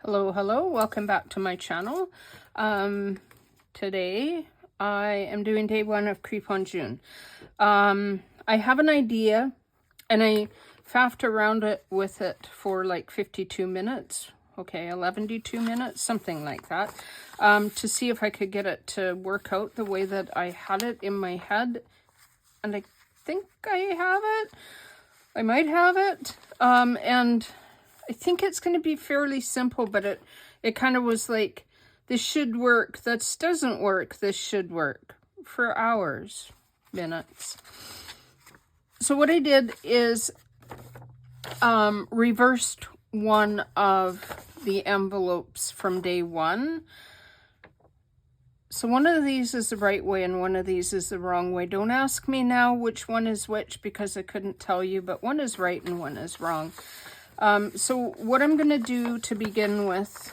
Hello, welcome back to my channel. Today I am doing day 1 of Creep on June. I have an idea and I faffed around it with it for like 52 minutes. Okay, 11-2 minutes, something like that, to see if I could get it to work out the way that I had it in my head. And I think I have it. I might have it. And I think it's going to be fairly simple, but it kind of was like, this should work, that doesn't work, this should work, for hours, minutes. So what I did is reversed one of the envelopes from day 1. So one of these is the right way and one of these is the wrong way. Don't ask me now which one is which because I couldn't tell you, but one is right and one is wrong. So what I'm going to do to begin with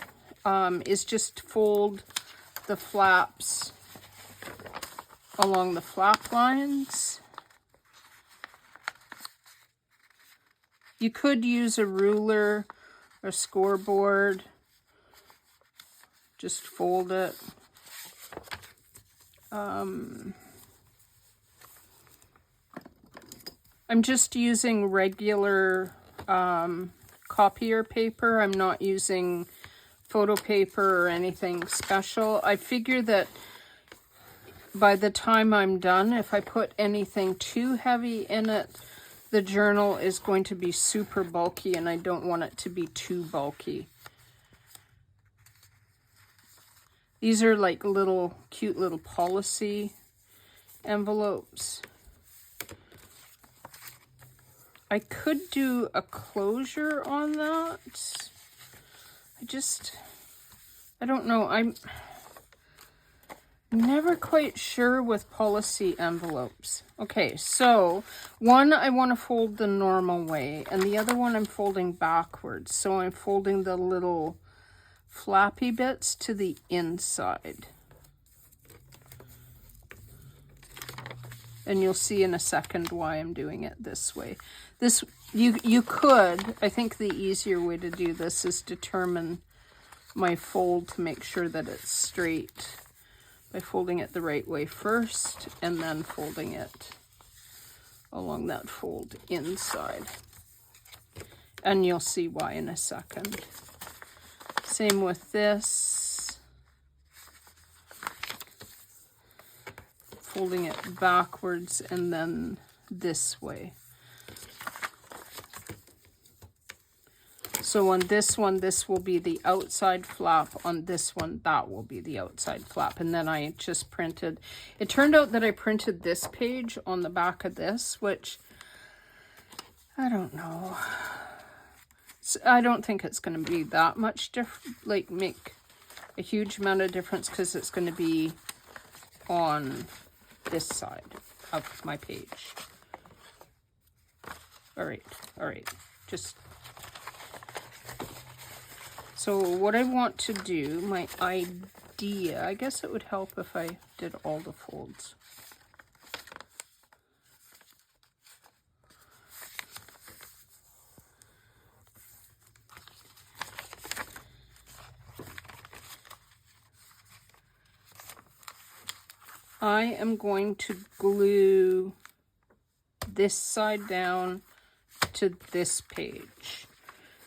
is just fold the flaps along the flap lines. You could use a ruler, a scoreboard, just fold it. I'm just using regular copier paper. I'm not using photo paper or anything special. I figure that by the time I'm done, if I put anything too heavy in it, the journal is going to be super bulky and I don't want it to be too bulky. These are like little cute little policy envelopes. I could do a closure on that. I don't know. I'm never quite sure with policy envelopes. Okay, so one I want to fold the normal way and the other one I'm folding backwards. So I'm folding the little flappy bits to the inside. And you'll see in a second why I'm doing it this way. You could, I think the easier way to do this is determine my fold to make sure that it's straight by folding it the right way first and then folding it along that fold inside. And you'll see why in a second. Same with this. Folding it backwards and then this way. So on this one, this will be the outside flap. On this one, that will be the outside flap. And then I just printed. It turned out that I printed this page on the back of this, which I don't know. I don't think it's going to be that much different, like make a huge amount of difference because it's going to be on this side of my page. All right, just... So what I want to do, my idea, I guess it would help if I did all the folds. I am going to glue this side down to this page.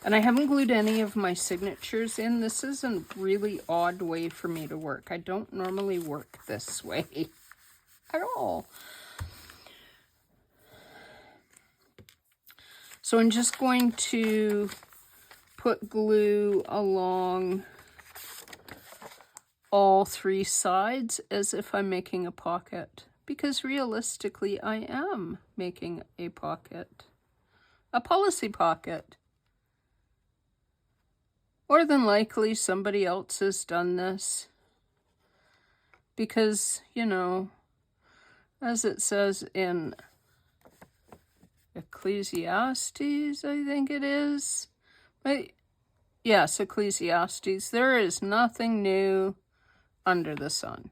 And I haven't glued any of my signatures in. This is a really odd way for me to work. I don't normally work this way at all. So I'm just going to put glue along all 3 sides as if I'm making a pocket. Because realistically, I am making a pocket. A policy pocket. More than likely, somebody else has done this. Because, you know, as it says in Ecclesiastes, I think it is. Yes, Ecclesiastes. There is nothing new under the sun.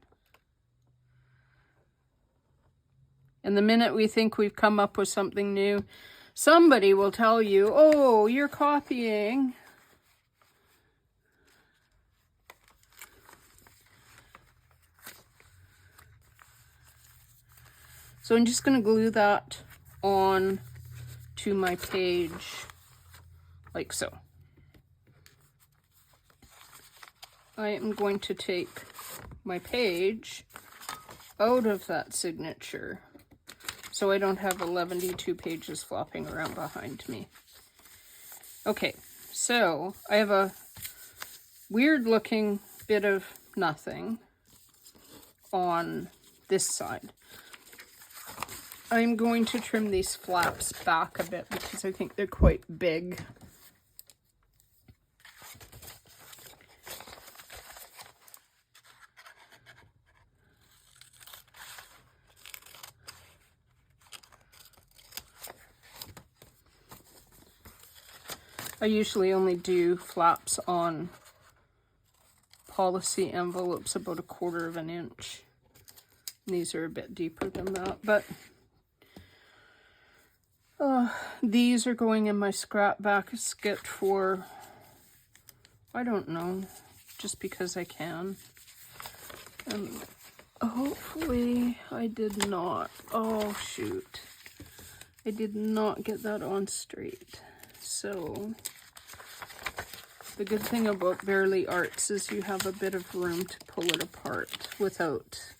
And the minute we think we've come up with something new, somebody will tell you, oh, you're copying. So I'm just going to glue that on to my page like so. I am going to take my page out of that signature so I don't have 112 pages flopping around behind me. Okay, so I have a weird looking bit of nothing on this side. I'm going to trim these flaps back a bit because I think they're quite big. I usually only do flaps on policy envelopes about 1/4 inch. These are a bit deeper than that, but these are going in my scrap basket for, I don't know, just because I can. And hopefully I did not, oh shoot, I did not get that on straight. So the good thing about Barely Arts is you have a bit of room to pull it apart without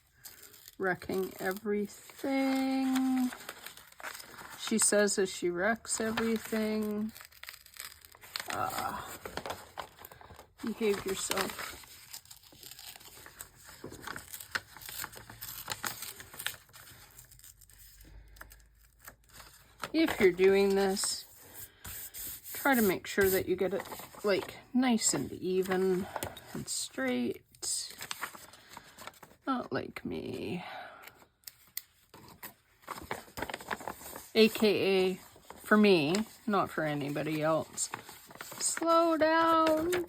wrecking everything. She says as she wrecks everything. Behave yourself. If you're doing this, try to make sure that you get it like nice and even and straight. Not like me. AKA for me, not for anybody else. Slow down.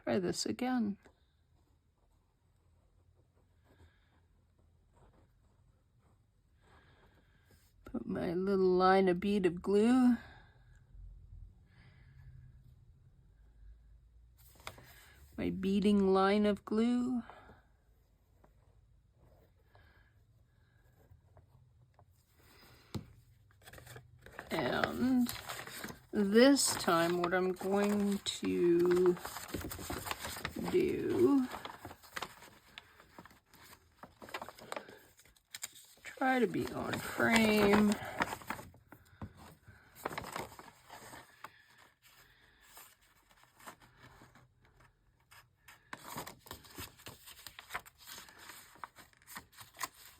Try this again. Put my little line of bead of glue. My beading line of glue. And this time what I'm going to do, try to be on frame.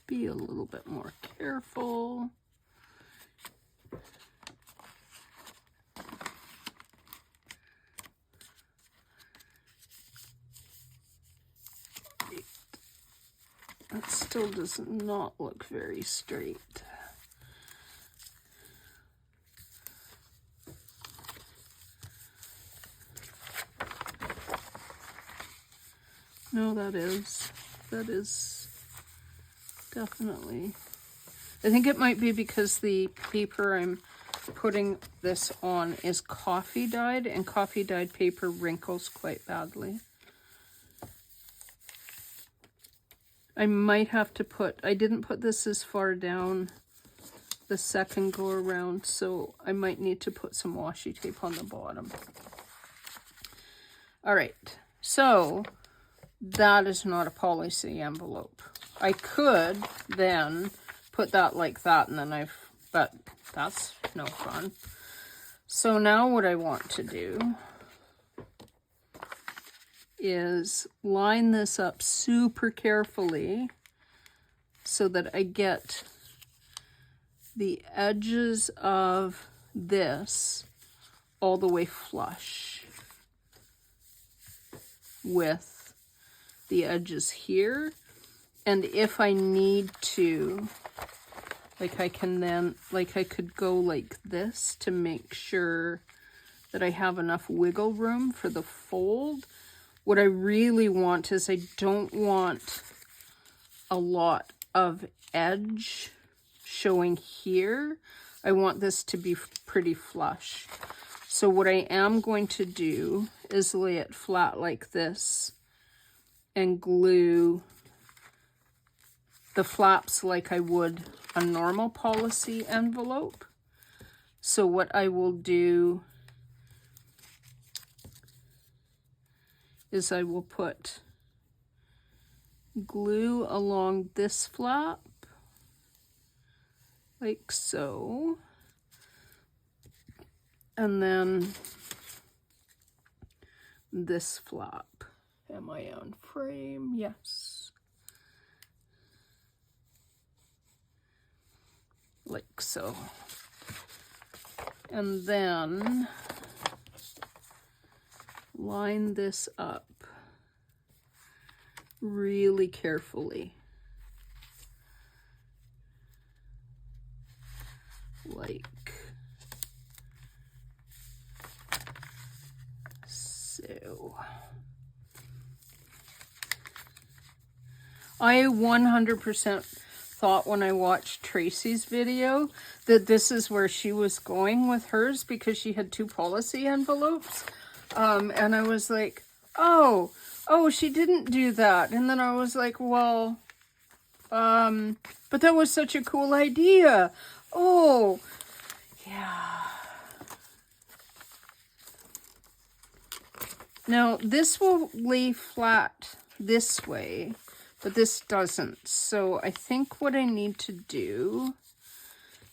Be a little bit more careful. That still does not look very straight. No, that is definitely. I think it might be because the paper I'm putting this on is coffee dyed, and coffee dyed paper wrinkles quite badly. I might have to put, I didn't put this as far down the second go around, so I might need to put some washi tape on the bottom. All right, so that is not a policy envelope. I could then put that like that, and then but that's no fun. So now what I want to do is line this up super carefully so that I get the edges of this all the way flush with the edges here. And if I need to, like I can then, like I could go like this to make sure that I have enough wiggle room for the fold. What I really want is I don't want a lot of edge showing here. I want this to be pretty flush. So what I am going to do is lay it flat like this and glue the flaps like I would a normal policy envelope. So what I will do is I will put glue along this flap, like so, and then this flap. Am I on frame? Yes. Like so. And then line this up really carefully, like so. I 100% thought when I watched Tracy's video that this is where she was going with hers, because she had 2 policy envelopes. And I was like, oh, she didn't do that. And then I was like, well, but that was such a cool idea. Oh, yeah. Now, this will lay flat this way, but this doesn't. So I think what I need to do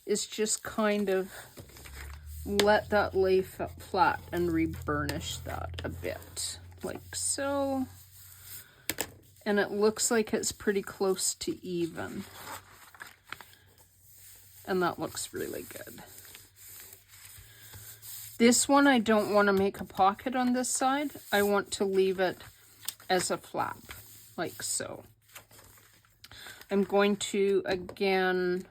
is just kind of let that lay flat and re-burnish that a bit, like so. And it looks like it's pretty close to even. And that looks really good. This one, I don't want to make a pocket on this side. I want to leave it as a flap, like so. I'm going to, again,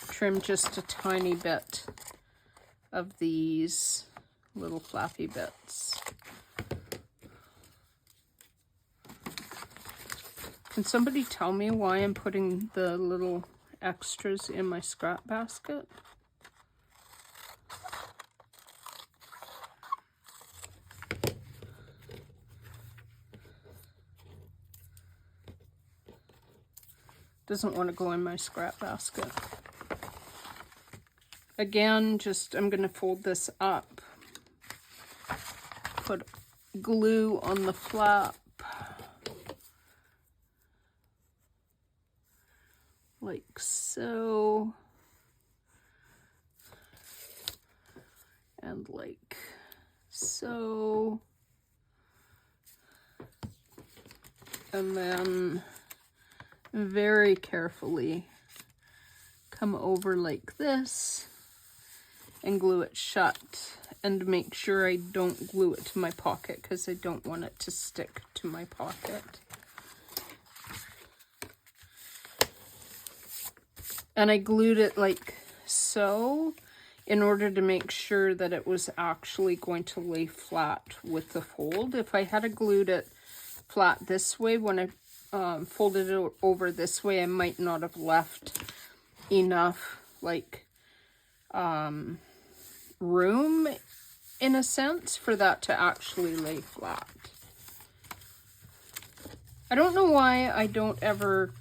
trim just a tiny bit of these little flappy bits. Can somebody tell me why I'm putting the little extras in my scrap basket? Doesn't want to go in my scrap basket. Again, I'm going to fold this up, put glue on the flap, like so, and like so, and then very carefully come over like this and glue it shut, and make sure I don't glue it to my pocket because I don't want it to stick to my pocket. And I glued it like so in order to make sure that it was actually going to lay flat with the fold. If I had glued it flat this way, when I folded it over this way, I might not have left enough like room in a sense for that to actually lay flat. I don't know why I don't ever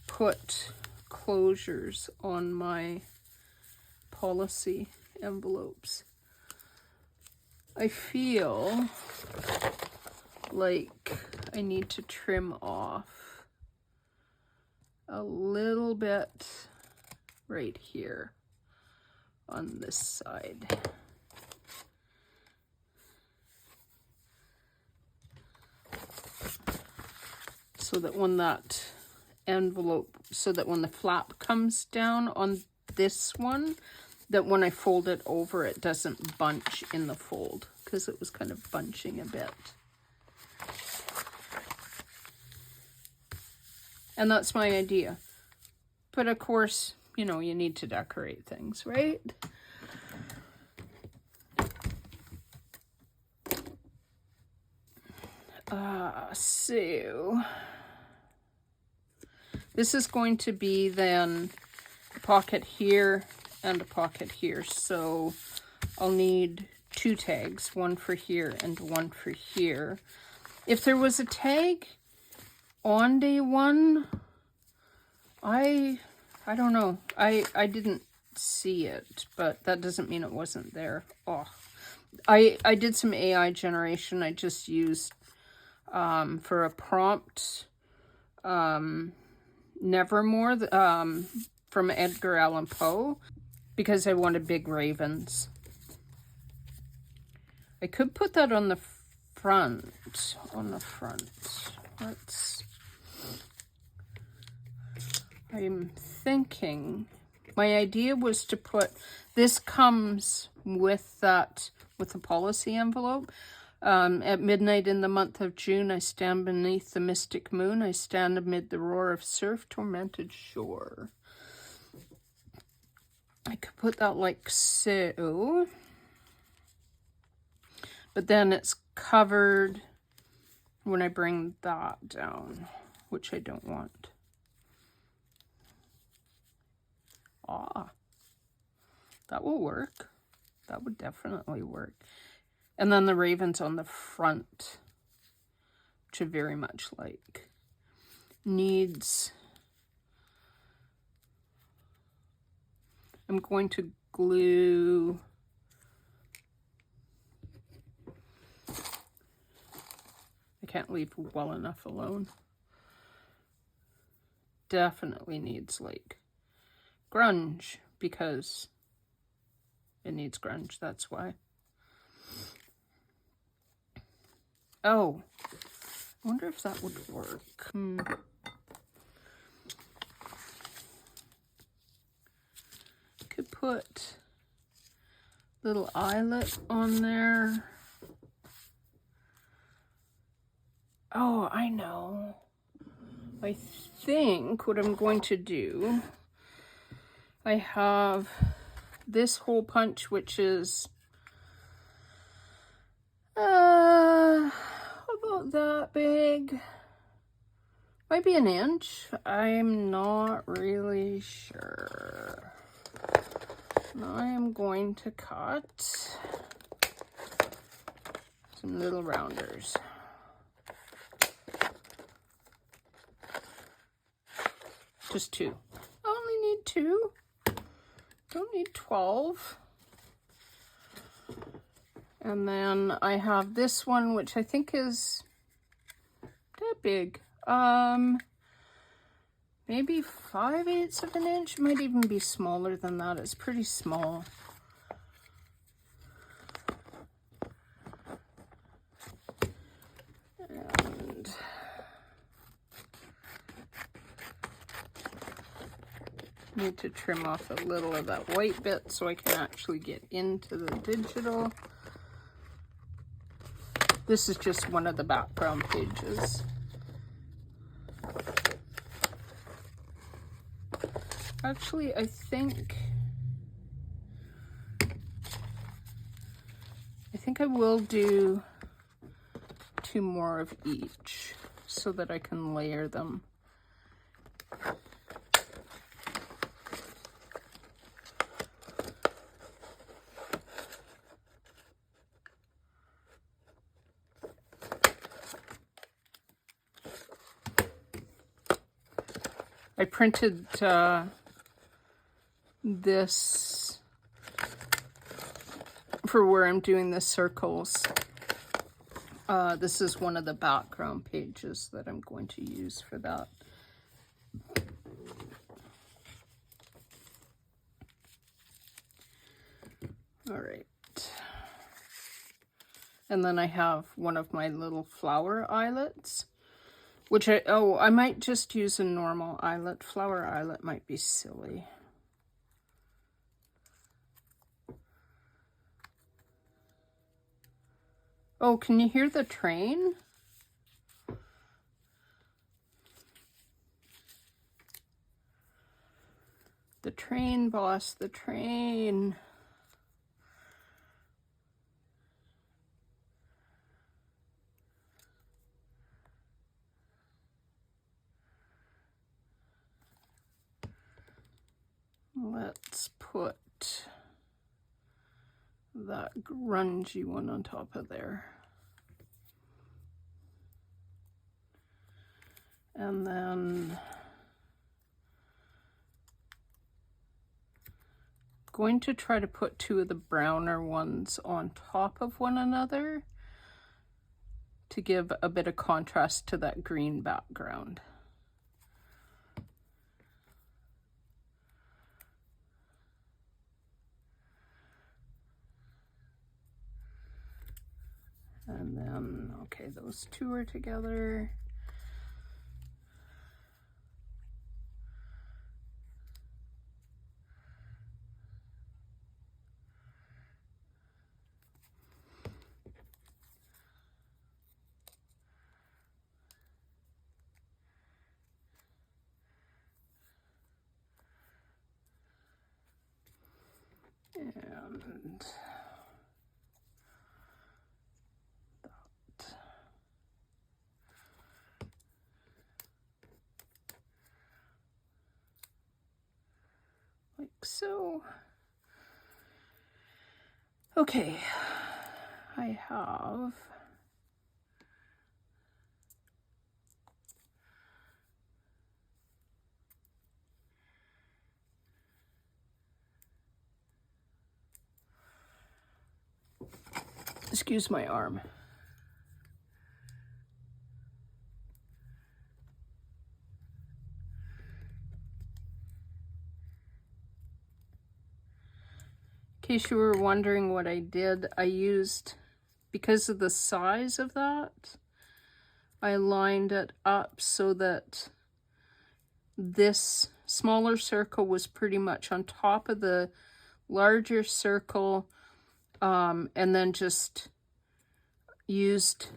put closures on my policy envelopes. I feel like I need to trim off a little bit right here on this side. So that when that envelope, so that when the flap comes down on this one, that when I fold it over, it doesn't bunch in the fold, because it was kind of bunching a bit. And that's my idea. But of course, you know, you need to decorate things, right? So this is going to be then pocket here and a pocket here. So I'll need 2 tags, one for here and one for here. If there was a tag on day 1, I don't know. I didn't see it, but that doesn't mean it wasn't there. Oh, I did some AI generation. I just used for a prompt Nevermore from Edgar Allan Poe, because I wanted big ravens. I could put that on the front. I'm thinking, my idea was to put, this comes with that, with the policy envelope. At midnight in the month of June, I stand beneath the mystic moon. I stand amid the roar of surf-tormented shore. I could put that like so. But then it's covered when I bring that down, which I don't want. Ah, that will work. That would definitely work. And then the ravens on the front, which I very much like. Needs, I'm going to glue I can't leave well enough alone. Definitely needs like grunge, because it needs grunge, that's why. Oh, I wonder if that would work. Could put little eyelet on there. Oh, I know. I think what I'm going to do, I have this hole punch, which is about that big. Might be an inch. I'm not really sure. I am going to cut some little rounders. Just 2. I only need 2. Don't need 12. And then I have this one, which I think is that big. Maybe 5/8 of an inch. It might even be smaller than that. It's pretty small. And need to trim off a little of that white bit so I can actually get into the digital. This is just one of the background pages. Actually, I think I will do 2 more of each so that I can layer them. I printed this for where I'm doing the circles. This is one of the background pages that I'm going to use for that. All right. And then I have one of my little flower eyelets, which I might just use a normal eyelet. Flower eyelet might be silly. Oh, can you hear the train? The train, boss, the train. Let's put that grungy one on top of there. And then going to try to put two of the browner ones on top of one another to give a bit of contrast to that green background. And then, okay, those two are together. And that. Like so. Okay, I have excuse my arm. In case you were wondering what I did, I used, because of the size of that, I lined it up so that this smaller circle was pretty much on top of the larger circle, and then just used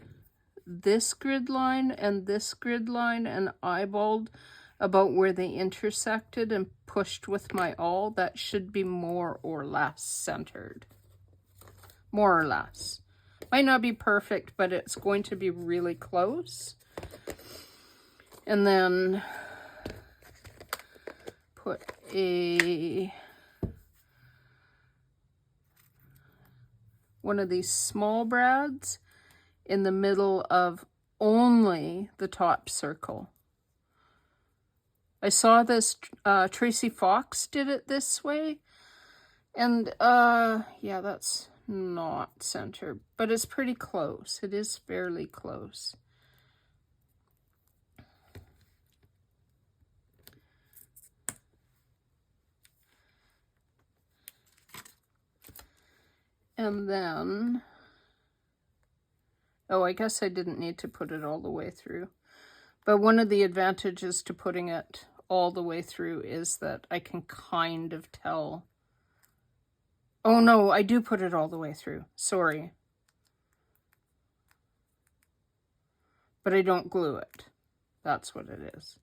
this grid line and this grid line and eyeballed about where they intersected and pushed with my awl. That should be more or less centered. More or less. Might not be perfect, but it's going to be really close. And then put one of these small brads in the middle of only the top circle. I saw this, Tracy Fox did it this way, and yeah, that's not centered, but it's pretty close. It is fairly close. And then, oh, I guess I didn't need to put it all the way through. But one of the advantages to putting it all the way through is that I can kind of tell. Oh no, I do put it all the way through. Sorry. But I don't glue it. That's what it is.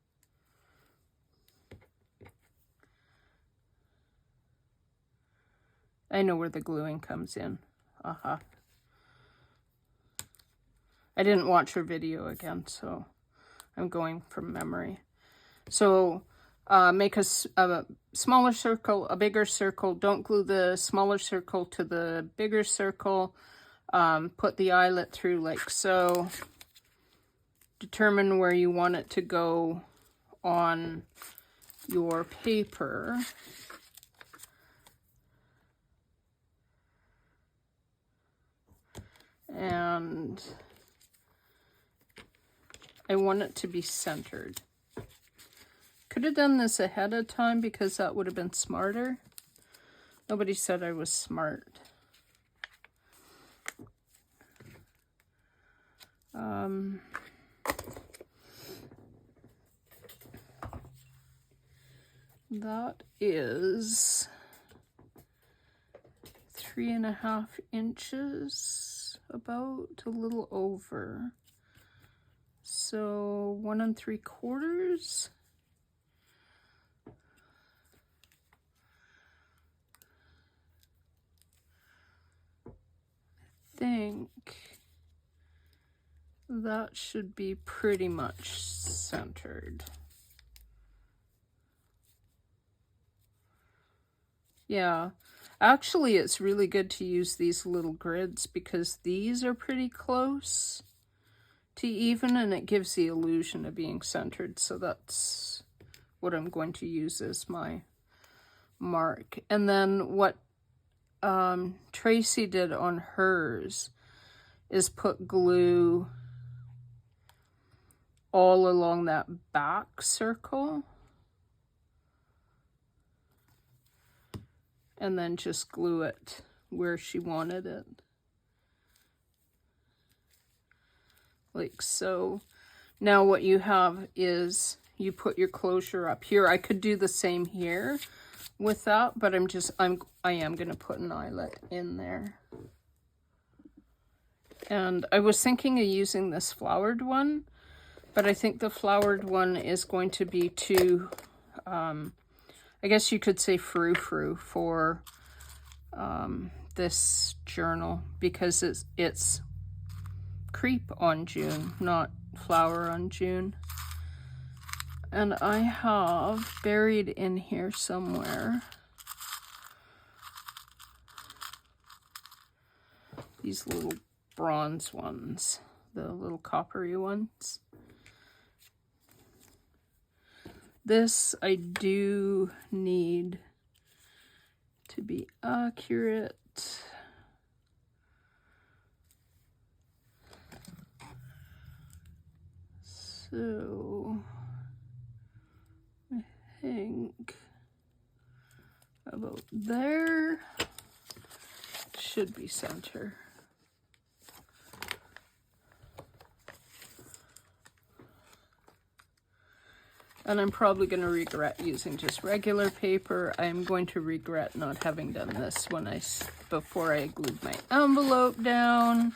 I know where the gluing comes in. Aha. I didn't watch her video again, so I'm going from memory. So make a smaller circle, a bigger circle. Don't glue the smaller circle to the bigger circle. Put the eyelet through like so. Determine where you want it to go on your paper. And I want it to be centered. Could have done this ahead of time because that would have been smarter. Nobody said I was smart. That is 3.5 inches, about a little over. So 1 3/4. I think that should be pretty much centered. Yeah. Actually, it's really good to use these little grids because these are pretty close to even, and it gives the illusion of being centered. So that's what I'm going to use as my mark. And then what Tracy did on hers is put glue all along that back circle. And then just glue it where she wanted it. Like so. Now what you have is you put your closure up here. I could do the same here with that, but I am going to put an eyelet in there. And I was thinking of using this flowered one, but I think the flowered one is going to be too, I guess you could say frou-frou for this journal, because it's creep on June, not flower on June. And I have buried in here somewhere these little bronze ones, the little coppery ones. This I do need to be accurate. So I think about there should be center. And I'm probably going to regret using just regular paper. I'm going to regret not having done this before I glued my envelope down.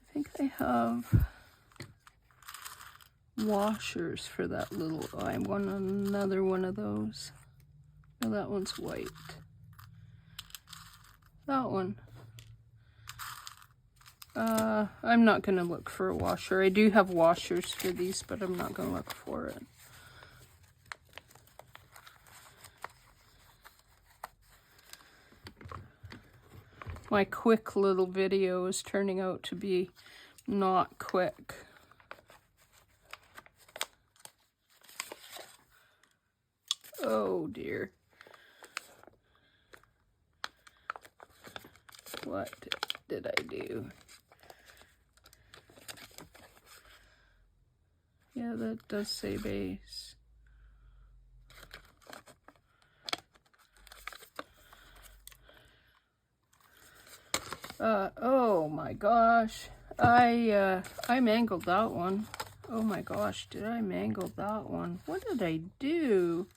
I think I have washers for that little, I want another one of those. Oh, that one's white. That one. I'm not going to look for a washer. I do have washers for these, but I'm not going to look for it. My quick little video is turning out to be not quick. Oh dear. What did I do? Yeah, that does say base. Oh my gosh. I mangled that one. Oh my gosh, did I mangle that one? What did I do?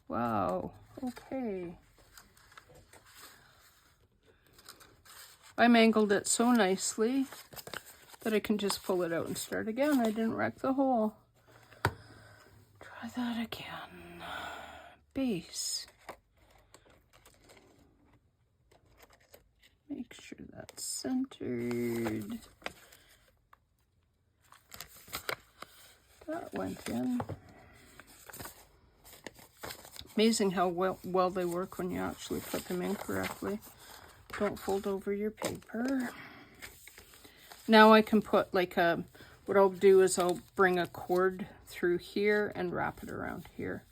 Wow, okay. I mangled it so nicely that I can just pull it out and start again. I didn't wreck the hole. Try that again. Base. Make sure that's centered. That went in. Amazing how well they work when you actually put them in correctly. Don't fold over your paper. Now I can put like what I'll do is I'll bring a cord through here and wrap it around here.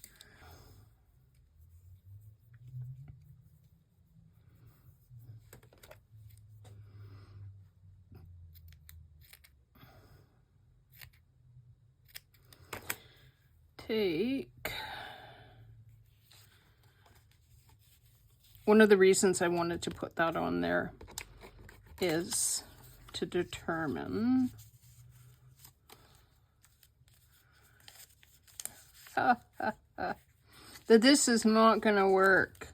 One of the reasons I wanted to put that on there is to determine that this is not going to work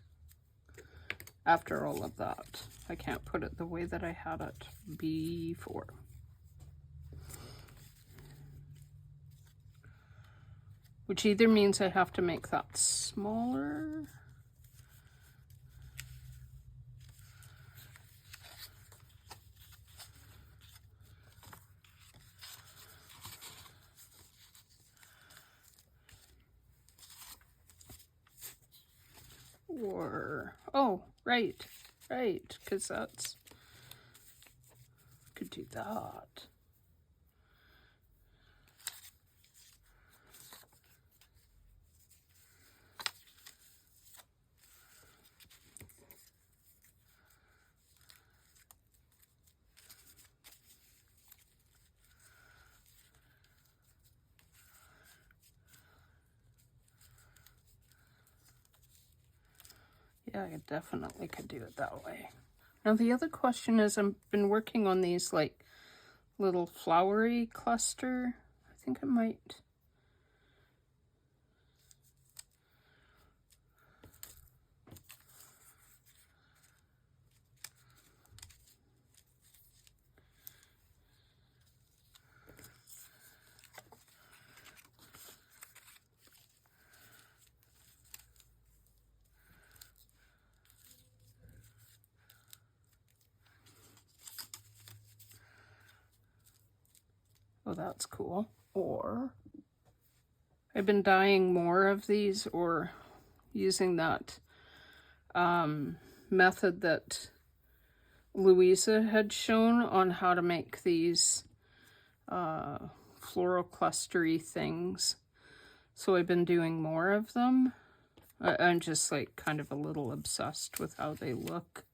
after all of that. I can't put it the way that I had it before. which either means I have to make that smaller. Or, oh, right, because that's, could do that. Yeah, I definitely could do it that way. Now the other question is, I've been working on these like little flowery cluster. I think I might. Oh, that's cool. Or I've been dyeing more of these, or using that method that Louisa had shown on how to make these floral clustery things. So I've been doing more of them. I'm just like kind of a little obsessed with how they look.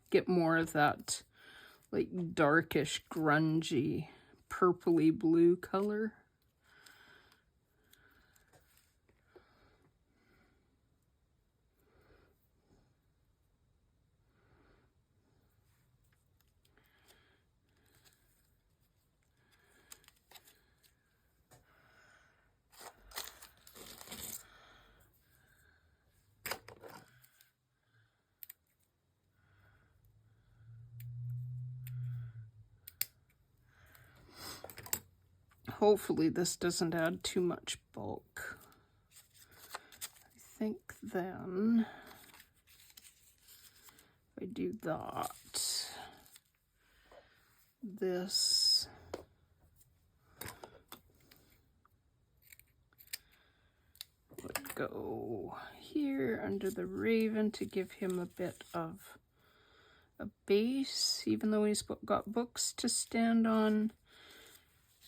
Get more of that like darkish, grungy, purpley blue color. Hopefully this doesn't add too much bulk. I think then if I do that, this would go here under the raven to give him a bit of a base, even though he's got books to stand on.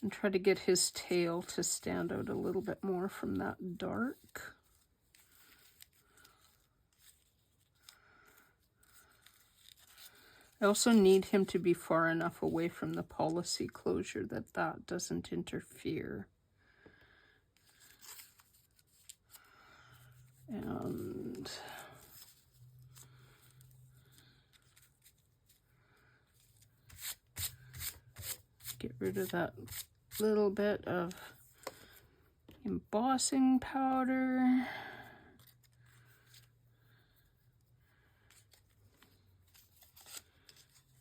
And try to get his tail to stand out a little bit more from that dark. I also need him to be far enough away from the policy closure that that doesn't interfere. And get rid of that little bit of embossing powder.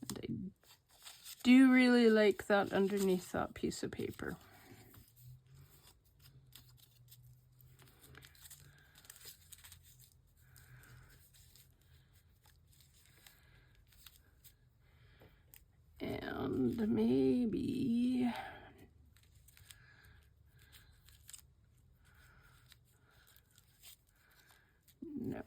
And I do really like that underneath that piece of paper. And maybe no.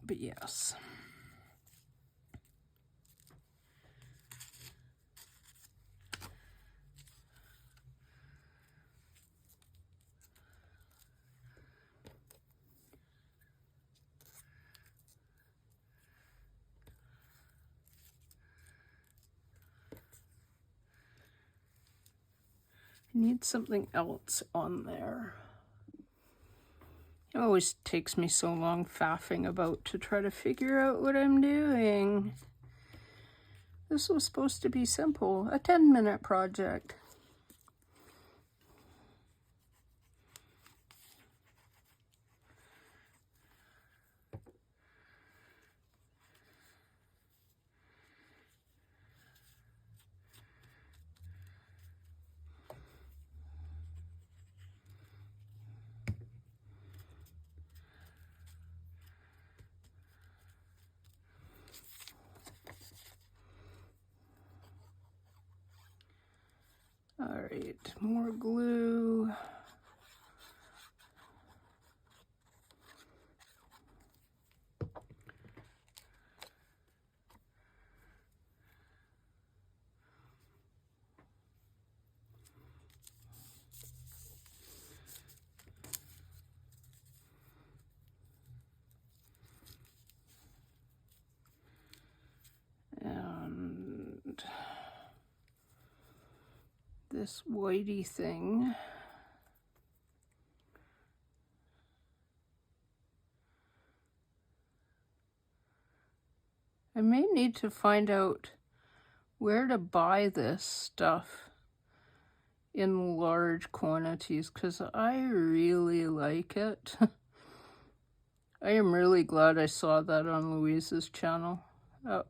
But yes. I need something else on there. It always takes me so long faffing about to try to figure out what I'm doing. This was supposed to be simple, a 10-minute project. All right, more glue. And this whitey thing. I may need to find out where to buy this stuff in large quantities because I really like it. I am really glad I saw that on Louise's channel.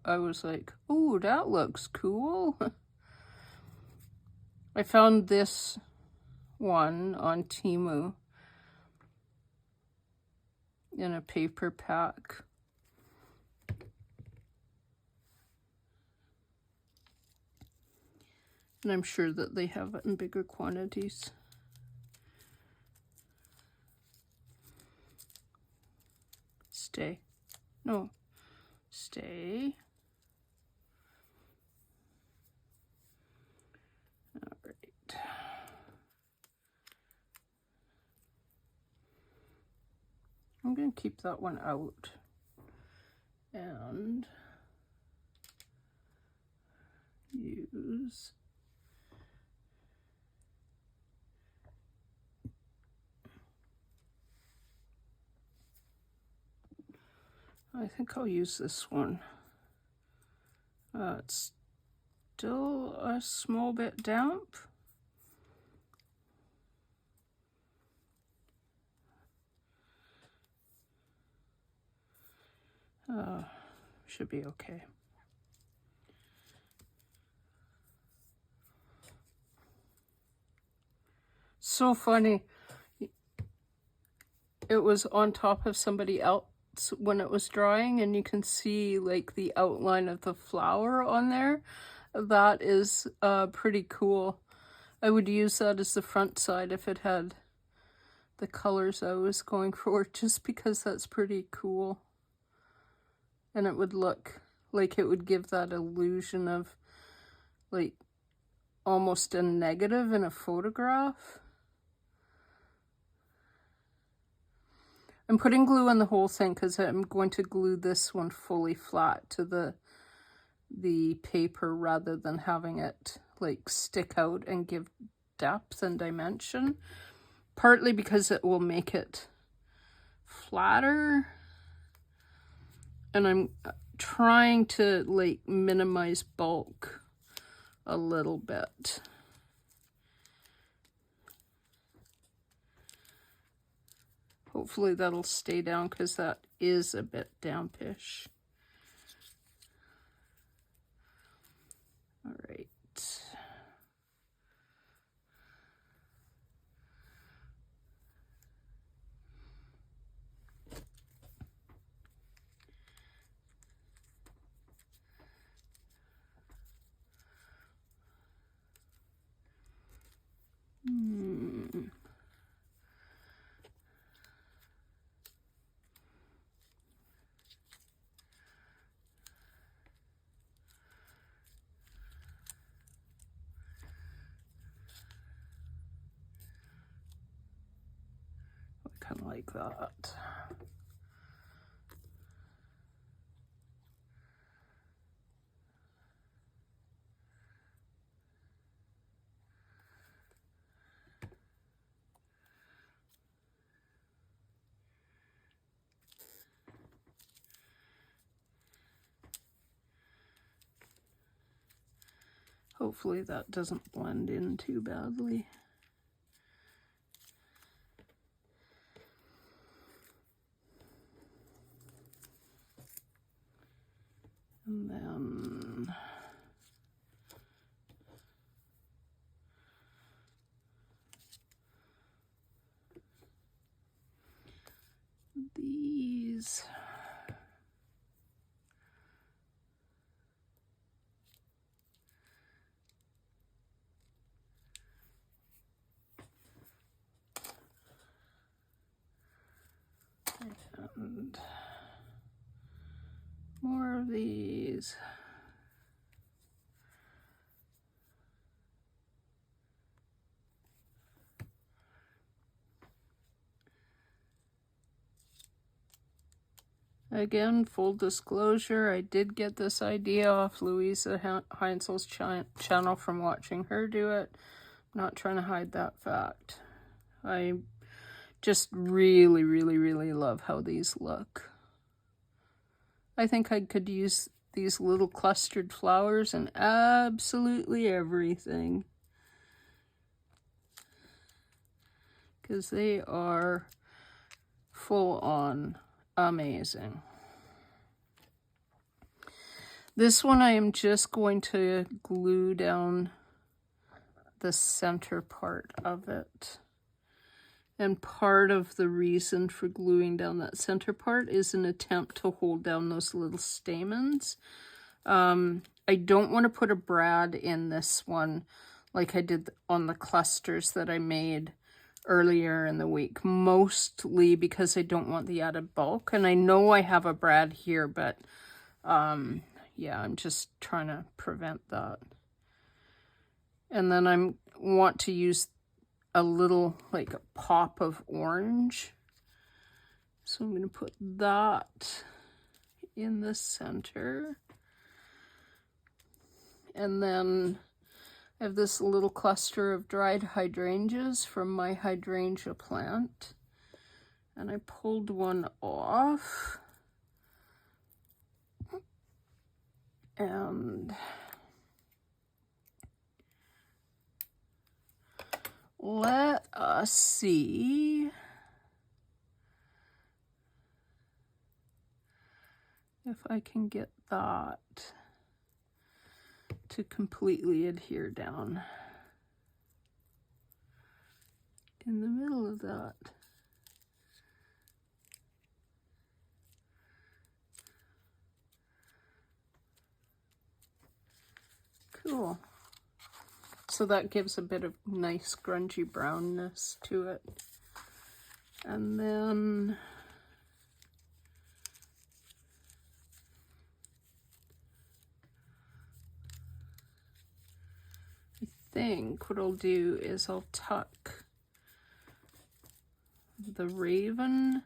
I was like, oh, that looks cool. I found this one on Temu in a paper pack. And I'm sure that they have it in bigger quantities. Stay. No. Stay. All right. I'm going to keep that one out. And use I think I'll use this one. It's still a small bit damp. Should be okay. So funny. It was on top of somebody else when it was drying, and you can see like the outline of the flower on there. That is pretty cool. I would use that as the front side if it had the colors I was going for, just because that's pretty cool. And it would look like it would give that illusion of like almost a negative in a photograph. I'm putting glue on the whole thing because I'm going to glue this one fully flat to the paper rather than having it like stick out and give depth and dimension. Partly because it will make it flatter. And I'm trying to like minimize bulk a little bit. Hopefully that'll stay down because that is a bit dampish. All right. Kind of like that. Hopefully that doesn't blend in too badly. And then these. And more of these. Again, full disclosure, I did get this idea off Louisa Heinzel's channel from watching her do it. I'm not trying to hide that fact. I just really, really, really love how these look. I think I could use these little clustered flowers in absolutely everything, because they are full on amazing. This one I am just going to glue down the center part of it. And part of the reason for gluing down that center part is an attempt to hold down those little stamens. I don't want to put a brad in this one like I did on the clusters that I made earlier in the week, mostly because I don't want the added bulk. And I know I have a brad here, but yeah, I'm just trying to prevent that. And then I want to use a little, like a pop of orange. So I'm going to put that in the center. And then I have this little cluster of dried hydrangeas from my hydrangea plant. And I pulled one off. And let us see if I can get that to completely adhere down in the middle of that. Cool. So that gives a bit of nice grungy brownness to it. And then I think what I'll do is I'll tuck the raven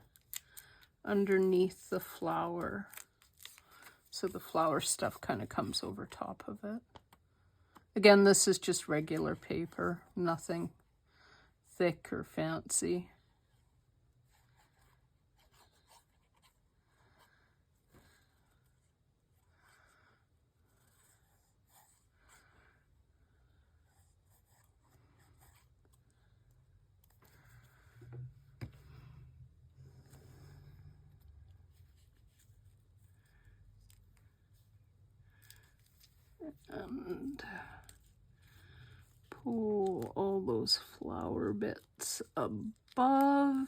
underneath the flower, so the flower stuff kind of comes over top of it. Again, this is just regular paper, nothing thick or fancy. And pull all those flower bits above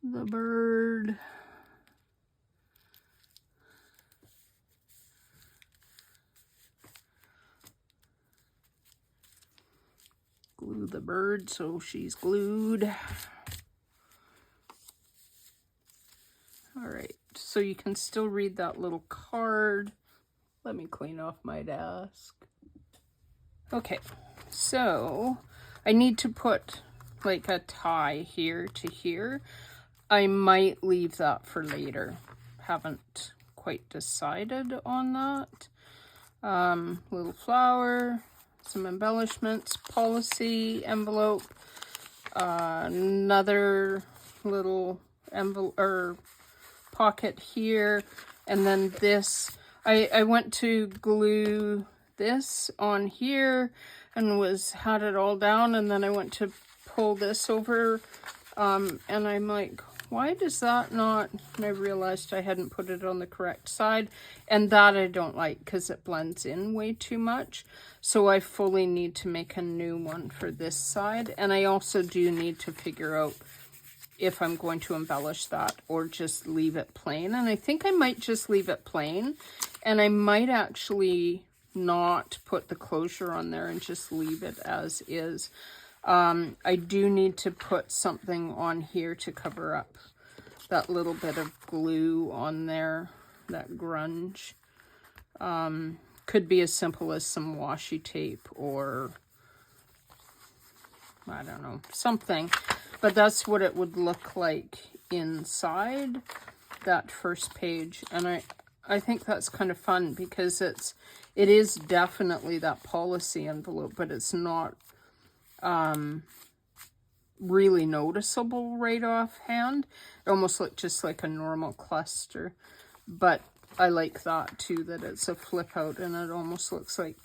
the bird. Glue the bird so she's glued. All right, so you can still read that little card. Let me clean off my desk. Okay, so I need to put like a tie here to here. I might leave that for later. Haven't quite decided on that. Little flower, some embellishments, policy envelope, another little envelope or pocket here, and then this. I went to glue this on here and had it all down, and then I went to pull this over, and I'm like, why does that not, and I realized I hadn't put it on the correct side, and that I don't like because it blends in way too much. So I fully need to make a new one for this side, and I also do need to figure out if I'm going to embellish that or just leave it plain. And I think I might just leave it plain, and I might actually not put the closure on there and just leave it as is. I do need to put something on here to cover up that little bit of glue on there, that grunge. Could be as simple as some washi tape or, I don't know, something. But that's what it would look like inside that first page. And I think that's kind of fun because it is definitely that policy envelope, but it's not really noticeable right offhand. It almost looked just like a normal cluster, but I like that too, that it's a flip out and it almost looks like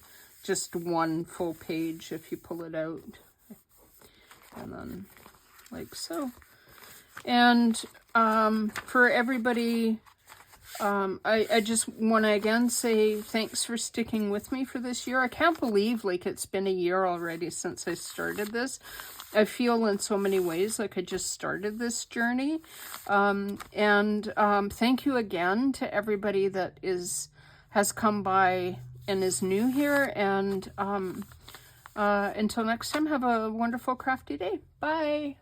just one full page if you pull it out, and then like so. And for everybody, I just want to again say thanks for sticking with me for this year. I can't believe like it's been a year already since I started this. I feel in so many ways like I just started this journey. Thank you again to everybody that has come by and is new here. And until next time, have a wonderful crafty day. Bye.